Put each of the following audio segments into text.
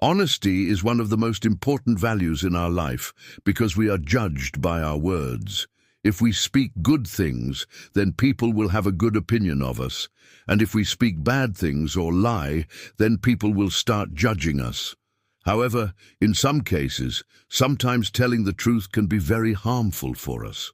Honesty is one of the most important values in our life because we are judged by our words. If we speak good things, then people will have a good opinion of us. And if we speak bad things or lie, then people will start judging us. However, in some cases, sometimes telling the truth can be very harmful for us.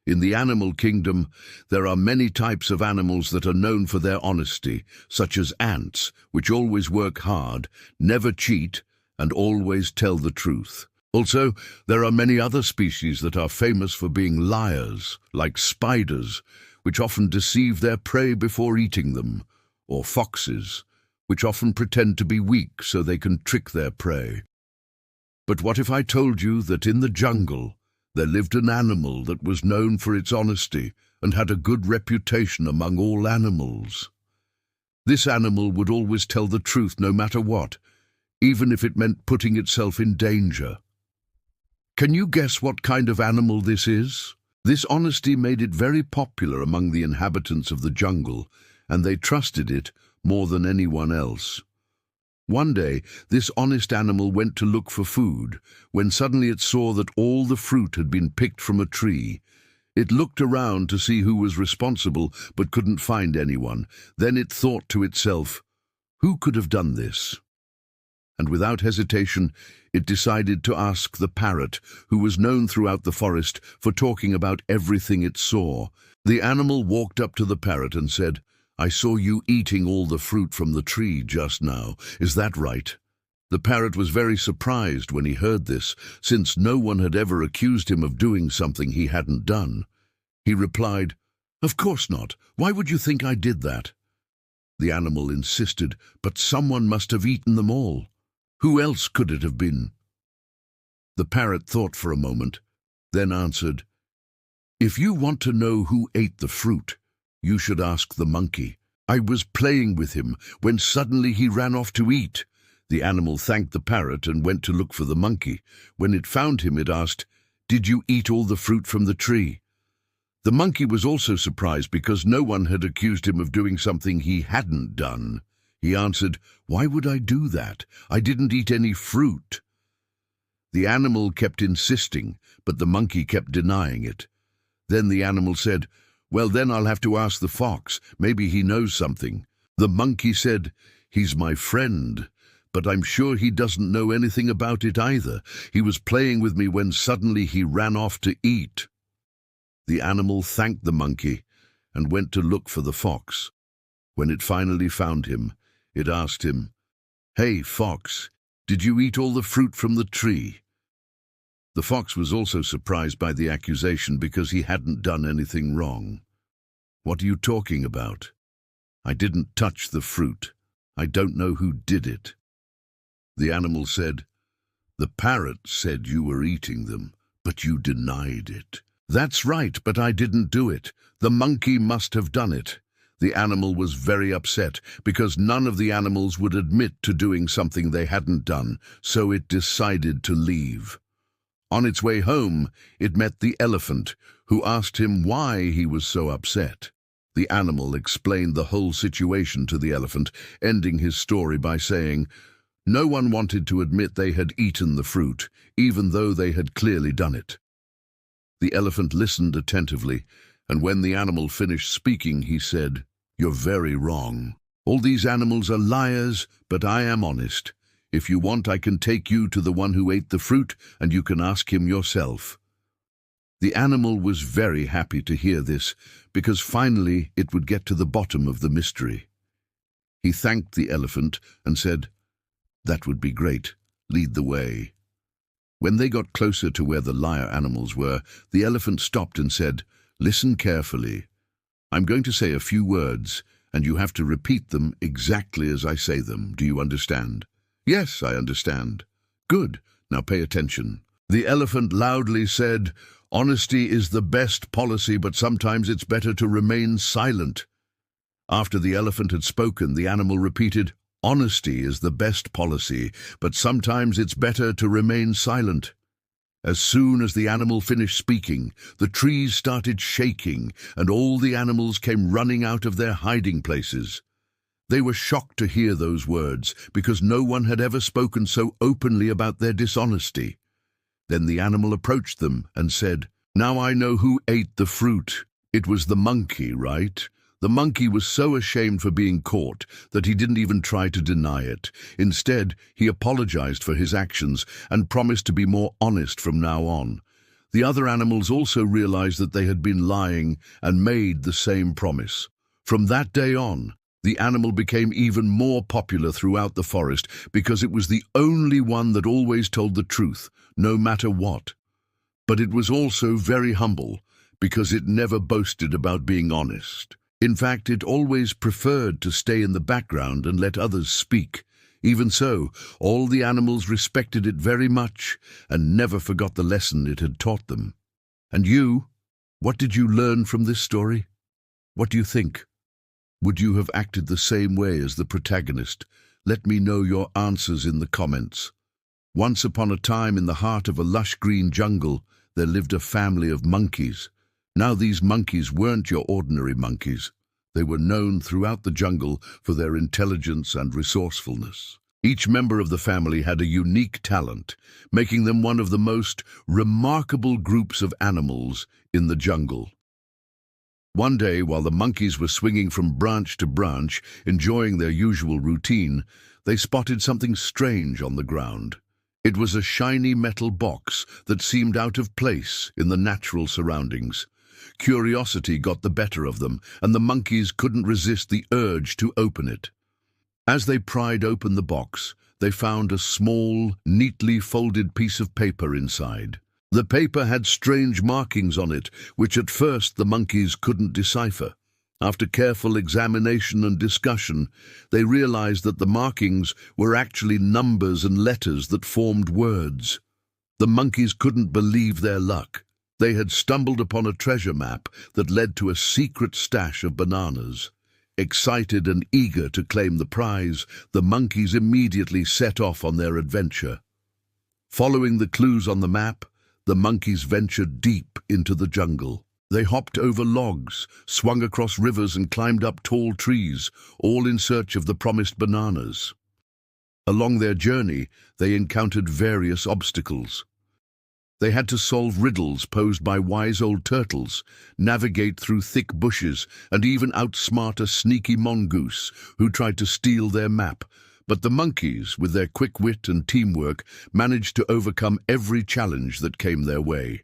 In the animal kingdom, there are many types of animals that are known for their honesty, such as ants, which always work hard, never cheat, and always tell the truth. Also, there are many other species that are famous for being liars, like spiders, which often deceive their prey before eating them, or foxes, which often pretend to be weak so they can trick their prey. But what if I told you that in the jungle, there lived an animal that was known for its honesty and had a good reputation among all animals? This animal would always tell the truth no matter what, even if it meant putting itself in danger. Can you guess what kind of animal this is? This honesty made it very popular among the inhabitants of the jungle, and they trusted it more than anyone else. One day, this honest animal went to look for food, when suddenly it saw that all the fruit had been picked from a tree. It looked around to see who was responsible, but couldn't find anyone. Then it thought to itself, "Who could have done this?" And without hesitation, it decided to ask the parrot, who was known throughout the forest for talking about everything it saw. The animal walked up to the parrot and said, "I saw you eating all the fruit from the tree just now. Is that right?" The parrot was very surprised when he heard this, since no one had ever accused him of doing something he hadn't done. He replied, "Of course not. Why would you think I did that?" The animal insisted, "But someone must have eaten them all. Who else could it have been?" The parrot thought for a moment, then answered, "If you want to know who ate the fruit, you should ask the monkey. I was playing with him when suddenly he ran off to eat." The animal thanked the parrot and went to look for the monkey. When it found him, it asked, "Did you eat all the fruit from the tree?" The monkey was also surprised because no one had accused him of doing something he hadn't done. He answered, "Why would I do that? I didn't eat any fruit." The animal kept insisting, but the monkey kept denying it. Then the animal said, "Well, then I'll have to ask the fox. Maybe he knows something." The monkey said, "He's my friend, but I'm sure he doesn't know anything about it either. He was playing with me when suddenly he ran off to eat." The animal thanked the monkey and went to look for the fox. When it finally found him, it asked him, "Hey, fox, did you eat all the fruit from the tree?" The fox was also surprised by the accusation because he hadn't done anything wrong. "What are you talking about? I didn't touch the fruit. I don't know who did it." The animal said, "The parrot said you were eating them, but you denied it." "That's right, but I didn't do it. The monkey must have done it." The animal was very upset because none of the animals would admit to doing something they hadn't done, so it decided to leave. On its way home, it met the elephant, who asked him why he was so upset. The animal explained the whole situation to the elephant, ending his story by saying, "No one wanted to admit they had eaten the fruit, even though they had clearly done it." The elephant listened attentively, and when the animal finished speaking, he said, "You're very wrong. All these animals are liars, but I am honest. If you want, I can take you to the one who ate the fruit, and you can ask him yourself." The animal was very happy to hear this, because finally it would get to the bottom of the mystery. He thanked the elephant and said, "That would be great. Lead the way." When they got closer to where the liar animals were, the elephant stopped and said, "Listen carefully. I'm going to say a few words, and you have to repeat them exactly as I say them. Do you understand?" "Yes, I understand." "Good. Now pay attention." The elephant loudly said, "Honesty is the best policy, but sometimes it's better to remain silent." After the elephant had spoken, the animal repeated, "Honesty is the best policy, but sometimes it's better to remain silent." As soon as the animal finished speaking, the trees started shaking, and all the animals came running out of their hiding places. They were shocked to hear those words, because no one had ever spoken so openly about their dishonesty. Then the animal approached them and said, "Now I know who ate the fruit. It was the monkey, right?" The monkey was so ashamed for being caught that he didn't even try to deny it. Instead, he apologized for his actions and promised to be more honest from now on. The other animals also realized that they had been lying and made the same promise. From that day on, the animal became even more popular throughout the forest because it was the only one that always told the truth, no matter what. But it was also very humble because it never boasted about being honest. In fact, it always preferred to stay in the background and let others speak. Even so, all the animals respected it very much and never forgot the lesson it had taught them. And you, what did you learn from this story? What do you think? Would you have acted the same way as the protagonist? Let me know your answers in the comments. Once upon a time, in the heart of a lush green jungle, there lived a family of monkeys. Now these monkeys weren't your ordinary monkeys. They were known throughout the jungle for their intelligence and resourcefulness. Each member of the family had a unique talent, making them one of the most remarkable groups of animals in the jungle. One day, while the monkeys were swinging from branch to branch, enjoying their usual routine, they spotted something strange on the ground. It was a shiny metal box that seemed out of place in the natural surroundings. Curiosity got the better of them, and the monkeys couldn't resist the urge to open it. As they pried open the box, they found a small, neatly folded piece of paper inside. The paper had strange markings on it, which at first the monkeys couldn't decipher. After careful examination and discussion, they realized that the markings were actually numbers and letters that formed words. The monkeys couldn't believe their luck. They had stumbled upon a treasure map that led to a secret stash of bananas. Excited and eager to claim the prize, the monkeys immediately set off on their adventure. Following the clues on the map, the monkeys ventured deep into the jungle. They hopped over logs, swung across rivers and climbed up tall trees, all in search of the promised bananas. Along their journey, they encountered various obstacles. They had to solve riddles posed by wise old turtles, navigate through thick bushes, and even outsmart a sneaky mongoose who tried to steal their map. But the monkeys, with their quick wit and teamwork, managed to overcome every challenge that came their way.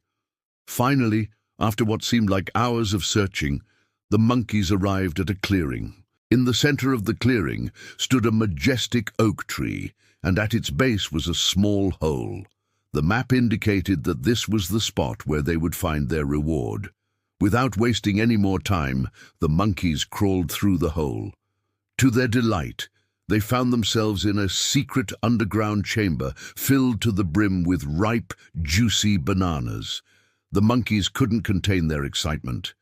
Finally, after what seemed like hours of searching, the monkeys arrived at a clearing. In the center of the clearing stood a majestic oak tree, and at its base was a small hole. The map indicated that this was the spot where they would find their reward. Without wasting any more time, the monkeys crawled through the hole. To their delight, they found themselves in a secret underground chamber filled to the brim with ripe, juicy bananas. The monkeys couldn't contain their excitement.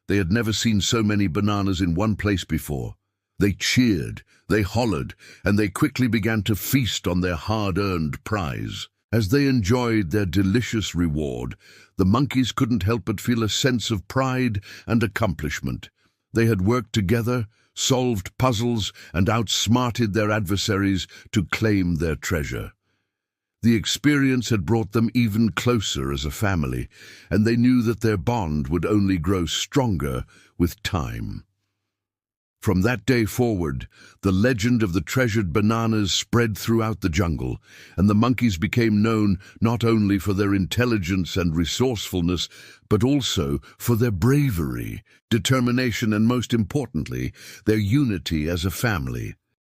They had never seen so many bananas in one place before. They cheered, they hollered, and they quickly began to feast on their hard-earned prize. As they enjoyed their delicious reward, the monkeys couldn't help but feel a sense of pride and accomplishment. They had worked together, solved puzzles, and outsmarted their adversaries to claim their treasure. The experience had brought them even closer as a family, and they knew that their bond would only grow stronger with time. From that day forward, the legend of the treasured bananas spread throughout the jungle, and the monkeys became known not only for their intelligence and resourcefulness, but also for their bravery, determination, and most importantly, their unity as a family.